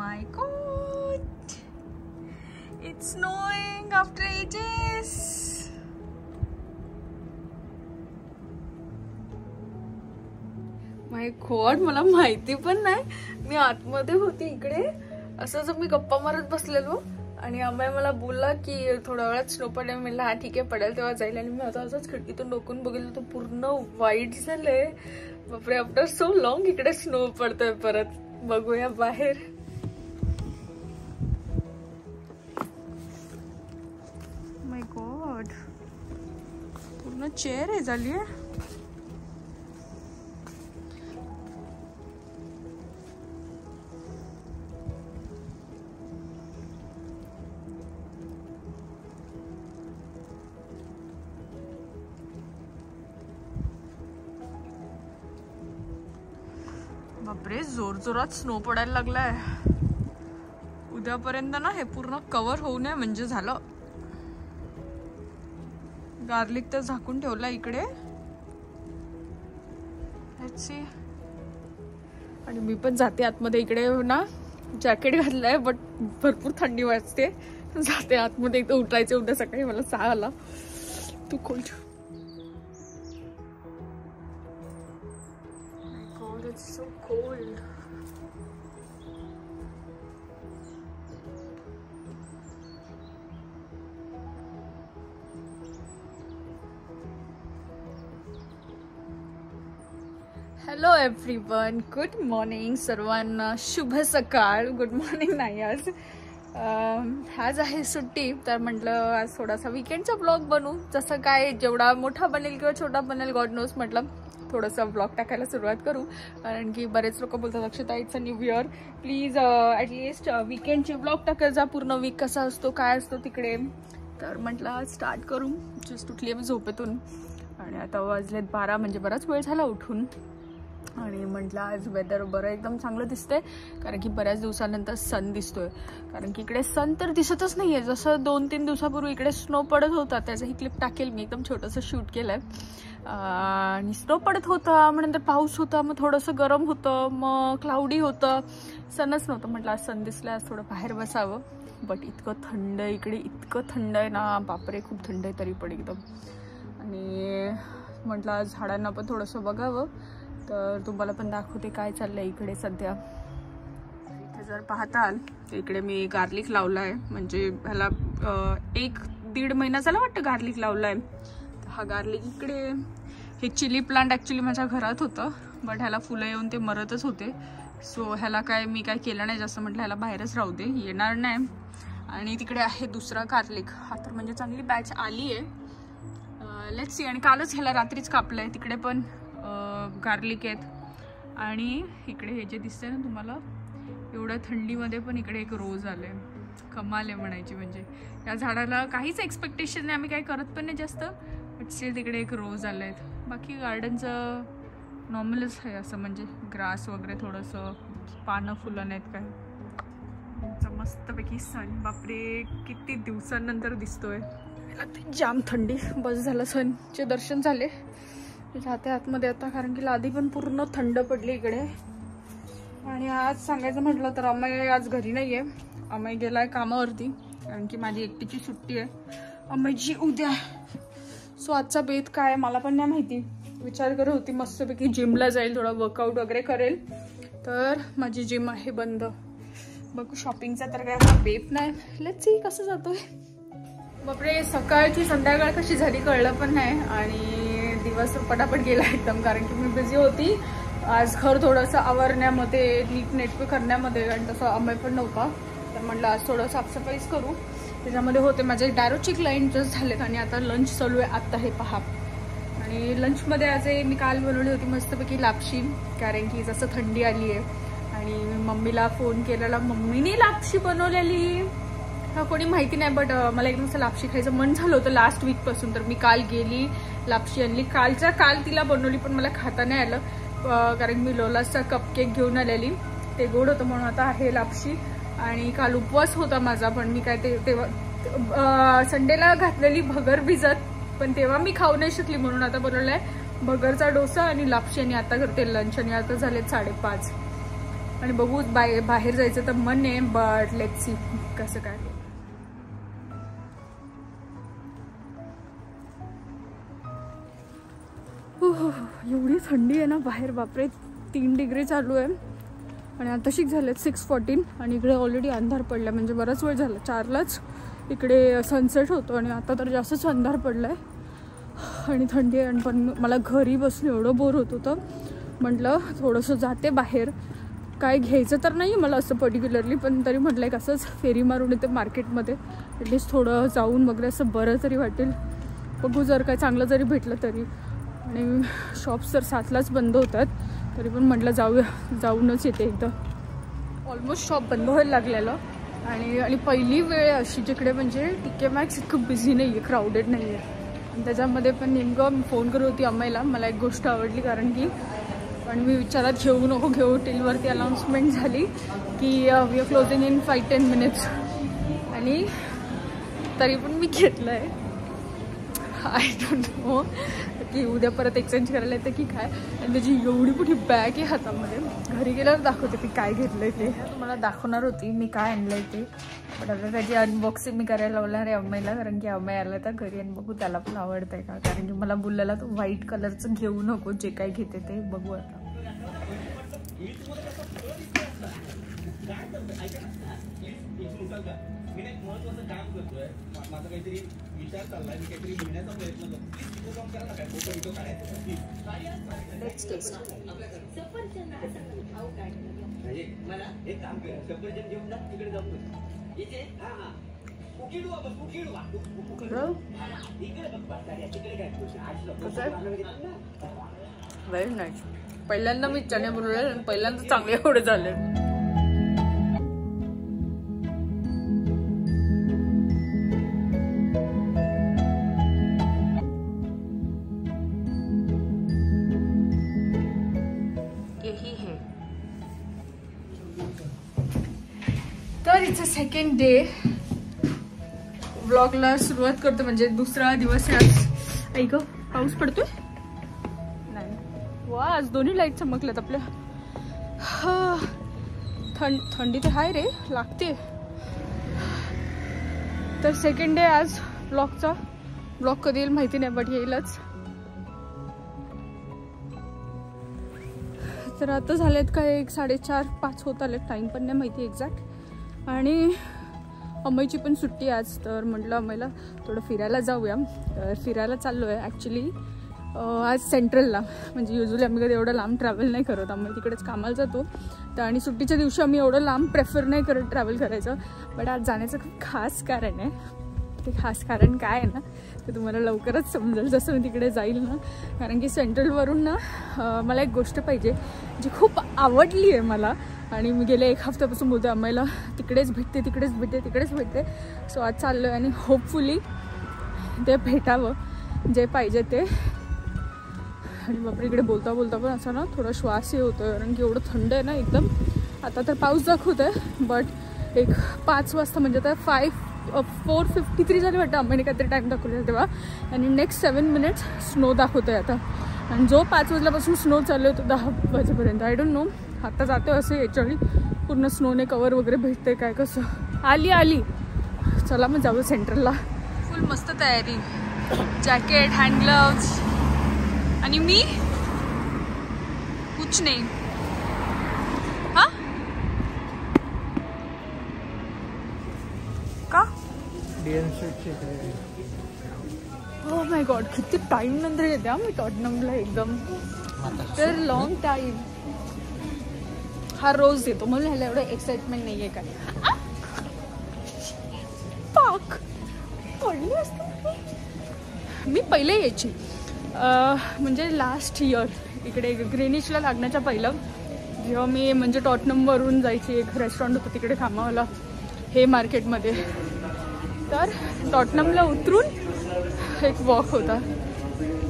My God, it's snowing after ages. My God, मला माहिती पण नाही मी आतमध्ये होती इकडे असं मी गप्पा मारत बसलेलो आणि अमय मला बोलला की थोड्या वेळात स्नो पडेल. म्हणलं हा ठीक आहे पडेल तेव्हा जाईल. आणि मी आता असंच खिडकीतून डोकून बघितलं तर पूर्ण व्हाईट झालंय. बापरे, आफ्टर सो लॉंग इकडे स्नो पडतोय परत. बघूया बाहेर. माय गॉड, पूर्ण चेअर आहे झाली आहे. बापरे, जोर जोरात स्नो पडायला लागलाय. उद्यापर्यंत ना हे पूर्ण कव्हर होऊ नये म्हणजे झालं. गार्लिक तर झाकून ठेवला इकडे. आणि मी पण जाते आतमध्ये. इकडे ना जॅकेट घातलंय बट भरपूर थंडी वाजते. जाते आतमध्ये. इथं उठायचे उद्या सकाळी. मला साग आला. तू खोल. It's so cold. Hello everyone, good morning सर्वांना. शुभ सकाळ. गुड मॉर्निंग नाही आज आहे सुट्टी तर म्हटलं आज थोडासा वीकेंडचा ब्लॉग बनवू. जसं काय जेवढा मोठा बनेल किंवा छोटा बनेल गॉड नोस, म्हटलं थोडासा ब्लॉग टाकायला सुरुवात करू. कारण की बरेच लोक बोलतात Akshata it's a new year, please at least वीकेंडची ब्लॉग टाकत जा. पूर्ण वीक कसा असतो काय असतो तिकडे. तर म्हटलं स्टार्ट करू. जस्ट उठली मी झोपेतून आणि आता वाजलेत 12. म्हणजे बराच वेळ झाला उठून. आणि म्हटलं आज वेदर बरं एकदम चांगलं दिसतंय. कारण की बऱ्याच दिवसानंतर सन दिसतोय. कारण की इकडे सन तर दिसतच नाही आहे. जसं 2-3 दिवसापूर्वी इकडे स्नो पडत होता. त्याचंही क्लिप टाकेल मी. एकदम छोटंसं शूट केलं आहे. आणि स्नो पडत होता, मग नंतर पाऊस होता, मग थोडंसं गरम होतं, मग क्लाउडी होतं, सनच नव्हतं. म्हटलं आज सन दिसलं, आज थोडं बाहेर बसावं. बट इतकं थंड आहे इकडे. इतकं थंड आहे ना बापरे, खूप थंड आहे तरी पण एकदम. आणि म्हटलं आज झाडांना पण थोडंसं बघावं. तर तुम्हाला पण दाखवते काय चाललंय इकडे सध्या. इथे जर पाहताल तर इकडे मी गार्लिक लावला आहे. म्हणजे ह्याला 1-1.5 महिना झाला वाटतं गार्लिक लावला आहे. हा गार्लिक इकडे. हे चिली प्लांट ॲक्च्युली माझ्या घरात होतं बट ह्याला फुलं येऊन ते मरतच होते. सो ह्याला काय मी काय केलं नाही जास्त. म्हटलं ह्याला बाहेरच राहू दे, येणार नाही. आणि तिकडे आहे दुसरा गार्लिक. हा तर म्हणजे चांगली बॅच आली आहे. Let's see. आणि कालच ह्याला रात्रीच कापलं आहे. तिकडे पण गार्लिक आहेत. आणि इकडे हे जे दिसतंय ना तुम्हाला, एवढ्या थंडीमध्ये पण इकडे एक रोज आले. कमाल आहे म्हणायची. म्हणजे या झाडाला काहीच एक्सपेक्टेशन नाही, आम्ही काही करत पण नाही जास्त. बट स्टील तिकडे एक रोज आले आहेत. बाकी गार्डनचं नॉर्मलच आहे असं. म्हणजे ग्रास वगैरे थोडंसं, पानं फुलं नाहीत काय. मस्तपैकी सन. बापरे, किती दिवसांनंतर दिसतोय. जाम थंडी. बस झालं, सनचे दर्शन झाले. जाते आतमध्ये आता. कारण की लादी पण पूर्ण थंड पडली इकडे. आणि आज सांगायचं म्हटलं तर अमय आज घरी नाही आहे. अमय गेलाय कामावरती. कारण की माझी एकटीची सुट्टी आहे. अमयची उद्या. सो आजचा बेत काय मला पण नाही माहिती. विचार करत होती मस्तपैकी जिमला जाईल, थोडा वर्कआउट वगैरे करेल. तर माझी जिम आहे बंद. बघू शॉपिंगचा तर काय बेत नाही. लेट्स सी कसं जातोय. बापरे, सकाळची संध्याकाळ कशी झाली कळलं पण नाही. आणि दिवस पटापट गेला एकदम. कारण की मी बिझी होती आज. घर थोडंसं आवरण्यामध्ये, नीट नेटपे करण्यामध्ये. आणि तसं अमय पण नव्हता. तर म्हटलं आज थोडं साफसफाईच करू. त्याच्यामध्ये होते माझे डॅरोचे क्लायंट जस्ट झालेत. आणि आता लंच चालू आहे आत्ता हे पहा. आणि लंचमध्ये आज मी काल बनवली होती मस्तपैकी लापशी. कारण की जसं थंडी आली आहे. आणि मम्मीला फोन केलेला, मम्मीने लापशी बनवलेली. हा कोणी माहिती नाही बट मला एकदम असं लापशी खायचं मन झालं होतं लास्ट वीकपासून. तर मी काल गेली, लापशी आणली. काल तिला बनवली पण मला खाता नाही आलं. कारण मी लोलासचा कपकेक घेऊन आलेली. ते गोड होतं म्हणून आता आहे लापशी. आणि काल उपवास होता माझा. पण मी काय तेव्हा संडेला घातलेली भगर भिजत. पण तेव्हा मी खाऊ नाही शकली म्हणून आता बनवलाय भगरचा डोसा आणि लापशी. आणि आता करते लंच. आणि आता झालेत 5:30. आणि बघू बाहेर जायचं तर मन आहे, बट लेट्स सी कसं काय. एवढी थंडी आहे ना बाहेर, बापरे. 3 डिग्री चालू आहे आणि आताशी झाले 6:14 आणि इकडे ऑलरेडी अंधार पडला. म्हणजे बराच वेळ झाला, 4लाच इकडे सनसेट होतो आणि आता तर जास्तच अंधार पडला आहे आणि थंडी आहे. आणि पण मला घरी बसून एवढं बोर होत होतं, म्हटलं थोडंसं जाते बाहेर. काय घ्यायचं तर नाही मला असं पर्टिक्युलरली, पण तरी म्हटलं एक असंच फेरी मारून येते मार्केटमध्ये. ॲटलिस्ट थोडं जाऊन वगैरे असं बरं तरी वाटेल. बघू जर काय चांगलं जरी भेटलं तरी. आणि शॉप्स तर 7लाच बंद होतात, तरी पण म्हटलं जाऊनच येते एकदा. ऑलमोस्ट शॉप बंद व्हायला लागलेलं आणि पहिली वेळ अशी जिकडे म्हणजे TK Maxx इतकं बिझी नाही आहे, क्राऊडेड नाही आहे. आणि त्याच्यामध्ये पण नेमकं मी फोन करत होती अम्माईला. मला एक गोष्ट आवडली, कारण की पण मी विचारात घेऊ नको घेऊ टिलवरती अनाऊन्समेंट झाली की we are closing in 5-10 minutes आणि तरी पण मी घेतलं आहे. आय डोंट नो की उद्या परत एक्सचेंज करायला येतं की काय. आणि त्याची एवढी मोठी बॅग आहे हातामध्ये. घरी गेल्यावर दाखवते मी काय घेतलं आहे ते. तुम्हाला दाखवणार होती मी काय आणलं आहे ते, पण आता त्याची अनबॉक्सिंग मी करायला लावणार आहे अम्माईला, कारण की अम्माई आला तर घरी आणि बघू त्याला पण आवडतं आहे का. कारण की मला बोललेला तो व्हाईट कलरचं घेऊ नको, जे काय घेते ते बघू आता. Very nice. पहिल्यांदा मी चणे बोलले आणि पहिल्यांदा चांगले एवढे झाले. यही है. तर इट्स अ सेकंड डे. व्लॉगला सुरुवात करतो, म्हणजे दुसरा दिवस आहे आज. ऐक पाऊस पडतोय नाही. वा आज दोन्ही लाईट चमकल्यात आपल्या. थंडी तर हाय रे, लागते. तर सेकंड डे आज ब्लॉगचा. ब्लॉग कधी येईल माहिती नाही, बट येईलच. तर आता झालेत काय 4:30-5 होत आलेत, टाईम पण नाही माहिती एक्झॅक्ट. आणि अम्माईची पण सुट्टी आज, तर म्हटलं अम्माईला थोडं फिरायला जाऊया. तर फिरायला चाललो आहे ॲक्च्युली आज सेंट्रलला. म्हणजे युजली आम्ही कधी एवढं लांब ट्रॅव्हल नाही करत, आम्ही तिकडेच कामाला जातो. तर आणि सुट्टीच्या दिवशी आम्ही एवढं लांब प्रेफर नाही करत ट्रॅव्हल करायचं. बट आज जाण्याचं खूप खास कारण आहे. ते खास कारण काय आहे ना ते तुम्हाला लवकरच समजेल जसं मी तिकडे जाईल ना. कारण की सेंट्रलवरून ना मला एक गोष्ट पाहिजे जी खूप आवडली आहे मला, आणि मी गेले 1 हफ्त्यापासून बोलते अम्माईला तिकडेच भेटते. सो आज चाललो आहे आणि होपफुली ते भेटावं जे पाहिजे ते. आणि बापरे इकडे बोलता पण असं ना थोडा श्वास हे होतो, कारण की एवढं थंड आहे ना एकदम. आता तर पाऊस दाखवत आहे, बट एक 5 वाजता म्हणजे आता 4:53 झाली वाटतं अम्माईने काहीतरी टाईम दाखवला तेव्हा. आणि नेक्स्ट 7 मिनिट्स स्नो दाखवतो आहे आता. आणि जो 5 वाजल्यापासून स्नो चालू होतो 10 वाजेपर्यंत. आय डोंट नो आता जातो असं याच्यावेळी पूर्ण स्नोने कवर वगैरे भेटते काय कसं. आली चला मग जाऊ सेंट्रलला. फुल मस्त तयारी, जॅकेट, हँड ग्लव्स. आणि मी कुछ नाही. हा का हो माय गॉड किती टाइम नंतर येते मी टॉटनमला एकदम. तर लॉंग टाइम. हा रोज येतो मला ह्याला एवढं एक्साइटमेंट नाही आहे काय. पाक पडली असते. मी पहिले यायची म्हणजे लास्ट इयर इकडे ग्रीनिशला लागण्याच्या पहिलं, जेव्हा मी म्हणजे टॉटनमवरून जायची. एक रेस्टॉरंट होतं तिकडे कामावाला हे मार्केटमध्ये. तर टॉटनमला उतरून एक वॉक होता,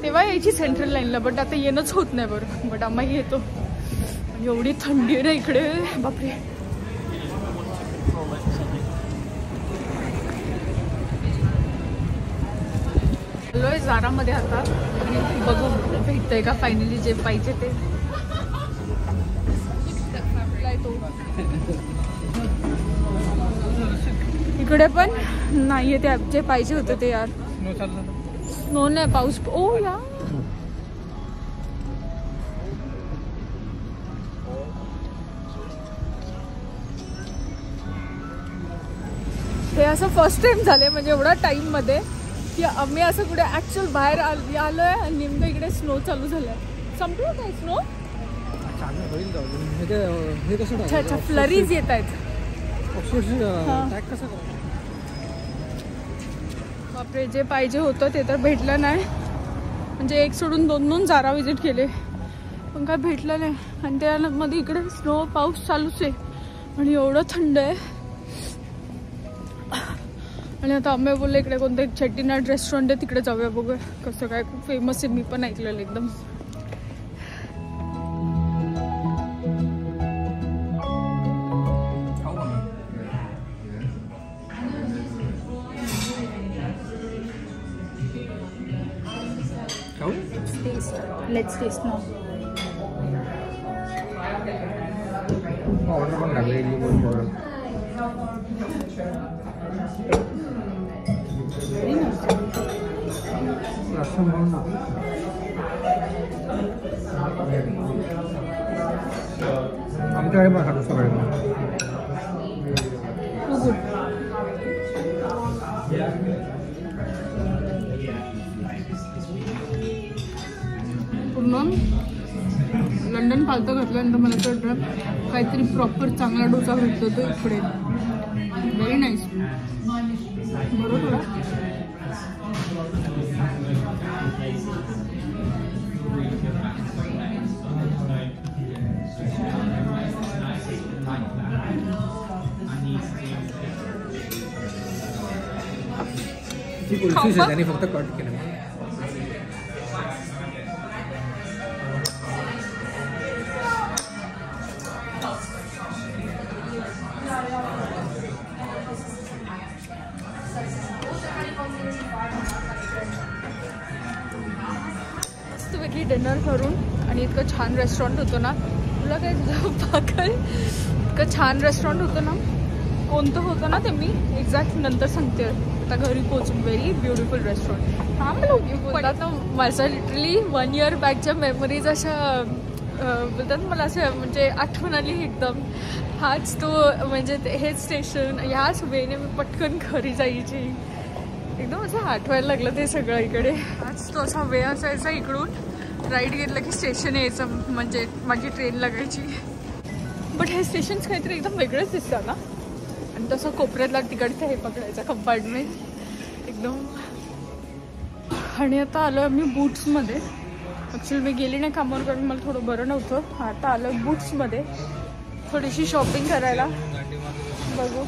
तेव्हा यायची सेंट्रल लाईनला. बट आता येणंच होत नाही बरं. बट आम्ही येतो. एवढी थंडी आहे ना इकडे बापरे. आलोय जारामध्ये आता आणि बघू भेटतंय का फायनली जे पाहिजे ते. तो तो. इकडे पण नाहीये ते जे पाहिजे होते ते यार. स्नो नाही, पाऊस. ओ या हे असं फर्स्ट टाइम झाले म्हणजे एवढा टाइम मध्ये की आम्ही असं कुठे ऍक्च्युअल बाहेर आलोय आणि नेमकं इकडे स्नो चालू झालाय. संपलं काय स्नो? अच्छा, फ्लरीज येत आहेत. बापरे, जे पाहिजे होतं ते तर भेटलं नाही. म्हणजे एक सोडून दोन जारा विजिट केले पण काय भेटलं नाही. आणि त्यामध्ये इकडे स्नो पाऊस चालूच आहे आणि एवढं थंड आहे. आणि आता आम्ही बोलले इकडे कोणतं चेट्टीनाड रेस्टॉरंट आहे तिकडे जाऊया, बघूया कसं काय. खूप फेमस आहे, मी पण ऐकलेलं एकदम. Let's taste now. Order पण लागले इडली बोल बोल. रस्सा म्हणून आमच्याकडे पण खातो सगळे. पूर्ण लंडन फालतं घातल्यानंतर मला असं वाटतं काहीतरी प्रॉपर चांगला डोसा भेटतो तो इकडे. Very nice. बरोबर. त्यांनी फक्त कट केलं. मस्तपैकी डिनर करून आणि इतकं छान रेस्टॉरंट होतं ना. तुला काय तुझं पाकल इतकं छान रेस्टॉरंट होतं ना. कोणतं होतं ना ते मी एक्झॅक्ट नंतर सांगते. आता घरी पोहोचून. Very beautiful restaurant. हां मला ना माझं लिटरली 1 year बॅकच्या मेमरीज अशा बोलतात मला असं म्हणजे आठवण आली एकदम. हाच तो म्हणजे हेच स्टेशन, ह्याच वेने मी पटकन घरी जायची. एकदम असं आठवायला लागलं ते सगळं इकडे. हाच तो असा वे असायचा इकडून राईट घेतलं की स्टेशन यायचं म्हणजे माझी ट्रेन लागायची. बट हे स्टेशन्स काहीतरी एकदम वेगळंच दिसतं ना. आणि तसं कोपऱ्यातला तिकडचं हे पकडायचं कंपार्टमेंट एकदम. आणि आता आलो आम्ही बूट्समध्ये. ॲक्च्युअली मी गेली नाही कामावर कारण मला थोडं बरं नव्हतं. आता आलं बूट्समध्ये थोडीशी शॉपिंग करायला. बघू.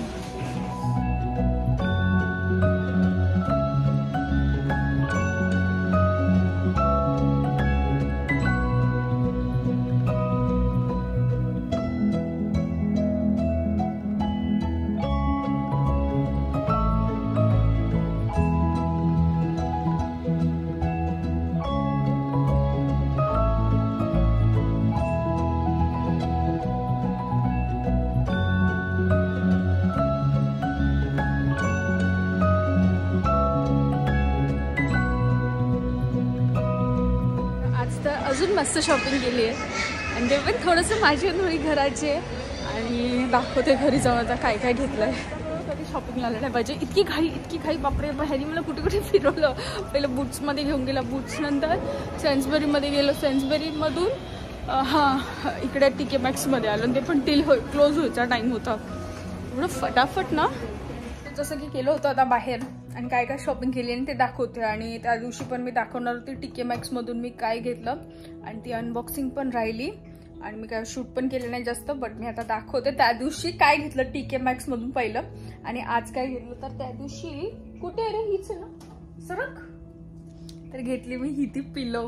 अजून मस्त शॉपिंग केली आहे आणि ते पण थोडंसं माझी थोडी घराची आहे. आणि दाखवते घरी जाऊन आता काय काय घेतलं आहे. कधी शॉपिंगला आलं नाही पाहिजे. इतकी घाई बापरे. ह्यानी मला कुठे कुठे फिरवलं. पहिलं बूट्समध्ये घेऊन गेला. बूट्स नंतर सेन्सबरीमध्ये गेलो. सेन्सबरीमधून हां इकडे टीके मॅक्समध्ये आलो. आणि ते पण टिल क्लोज व्हायचा टाईम होता. एवढं फटाफट ना. जसं की केलं होतं आता बाहेर आणि काय काय शॉपिंग केली आणि ते दाखवते. आणि त्या दिवशी पण मी दाखवणार होती टीके मॅक्समधून मी काय घेतलं आणि ती अनबॉक्सिंग पण राहिली. आणि मी काय शूट पण केलं नाही जास्त. बट मी आता दाखवते त्या दिवशी काय घेतलं टीके मॅक्समधून पहिलं आणि आज काय घेतलं. तर त्या दिवशी कुठे अरे हीच आहे ना सरक. तर घेतली मी ही ती पिलो.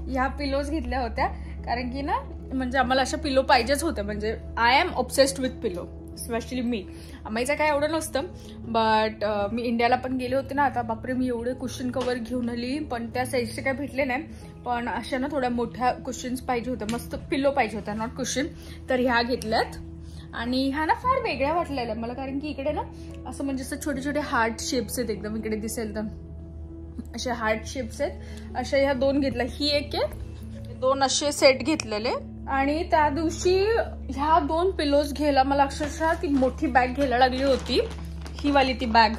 ह्या पिलोज घेतल्या होत्या कारण की ना म्हणजे आम्हाला अशा पिलो पाहिजेच होत्या. म्हणजे I am obsessed with pillow. Specially मी. आम्हाचं काय एवढं नसतं, बट मी इंडियाला पण गेले होते ना आता, बापरे मी एवढे कुशन कवर घेऊन आली, पण त्या साईजचे काय भेटले नाही. पण अशा ना थोड्या मोठ्या कुशन्स पाहिजे होत्या, मस्त पिलो पाहिजे होत्या, नॉट कुशन. तर ह्या घेतल्यात आणि ह्या ना फार वेगळ्या वाटलेल्या मला, कारण की इकडे ना असं म्हणजे असं छोटे छोटे हार्ट शेप्स आहेत एकदम, इकडे दिसेल तर असे हार्ट शेप्स आहेत. अशा ह्या 2 घेतल्या, ही एक आहे, 2 असे सेट घेतलेले. आणि त्या दिवशी ह्या 2 पिलोज घ्यायला मला अक्षरशः ती मोठी बॅग घ्यायला लागली होती, ही वाली ती बॅग.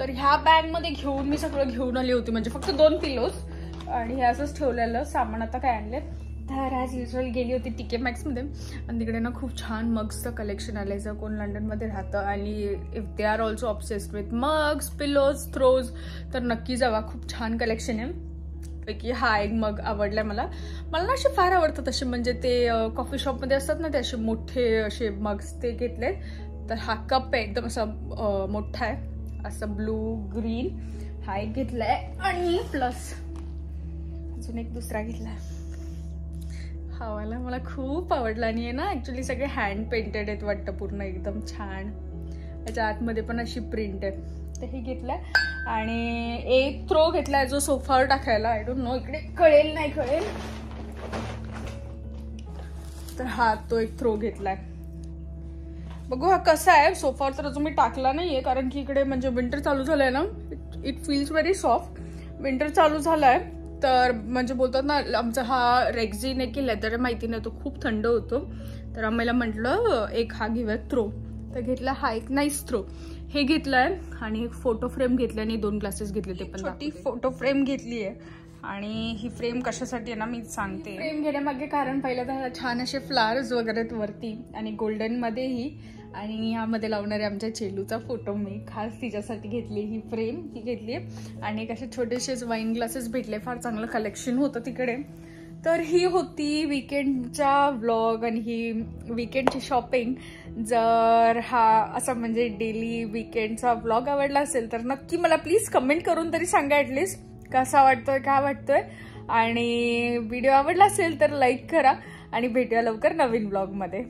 तर ह्या बॅग मध्ये घेऊन मी सगळं घेऊन आली होती, म्हणजे फक्त 2 पिलोज आणि हे असंच ठेवलेलं सामान. आता काय आणले तर ॲज युजल गेली होती TK Maxx मध्ये, आणि तिकडे ना खूप छान मग्सचं कलेक्शन आलंय. जर कोण लंडनमध्ये राहतं आणि if they are also obsessed with mugs, pillows, throws, तर नक्की जावा, खूप छान कलेक्शन आहे. पैकी हा एक मग आवडलाय मला. मला ना असे फार आवडतात असे, म्हणजे ते कॉफी शॉपमध्ये असतात ना ते असे मोठे असे मग्स, ते घेतले. तर हा कप आहे एकदम असा मोठा आहे, असं ब्लू ग्रीन, हा एक घेतलाय. आणि प्लस अजून एक दुसरा घेतलाय, हा वाला मला खूप आवडला. आणि आहे ना ऍक्च्युली सगळे हँड पेंटेड आहेत वाटतं, पूर्ण एकदम छान. त्याच्या आतमध्ये पण अशी प्रिंट आहे, तर हे घेतलंय. आणि एक थ्रो घेतलाय जो सोफावर टाकायला, आय डोंट नो इकडे कळेल नाही कळेल, तर हा तो एक थ्रो घेतलाय. बघू हा कसा आहे. सोफावर तर अजून मी टाकला नाहीये, कारण की इकडे म्हणजे विंटर चालू झालंय ना, it feels very soft. Winter चालू झालाय तर म्हणजे बोलतात ना, आमचा हा रेक्झिन आहे की लेदर माहिती नाही, तो खूप थंड होतो. तर आम्हाला म्हटलं एक हा घेऊया थ्रो, तर घेतला हा एक नाईस थ्रो. हे घेतलंय आणि एक फोटो फ्रेम घेतली आणि 2 ग्लासेस घेतले, ते पण छोटी फोटो फ्रेम घेतली आहे. आणि ही फ्रेम कशासाठी आहे ना मी सांगते. फ्रेम घेण्यामागे कारण पहिलं तर छान असे फ्लावर्स वगैरे वरती आणि गोल्डन मध्येही, आणि ह्यामध्ये लावणारे आमच्या चेलूचा फोटो मी खास तिच्यासाठी घेतली. ही फ्रेम ही घेतली आणि एक असे छोटेसेच वाईन ग्लासेस भेटले, फार चांगलं कलेक्शन होतं तिकडे. तर ही होती वीकेंडचा व्लॉग आणि ही वीकेंडची शॉपिंग. जर हा असा म्हणजे डेली वीकेंडचा व्लॉग आवडला असेल तर नक्की मला प्लीज कमेंट करून तरी सांगा ॲटलिस्ट कसा वाटतोय, काय वाटतोय. आणि व्हिडिओ आवडला असेल तर लाईक करा आणि भेटूया लवकर नवीन व्लॉगमध्ये.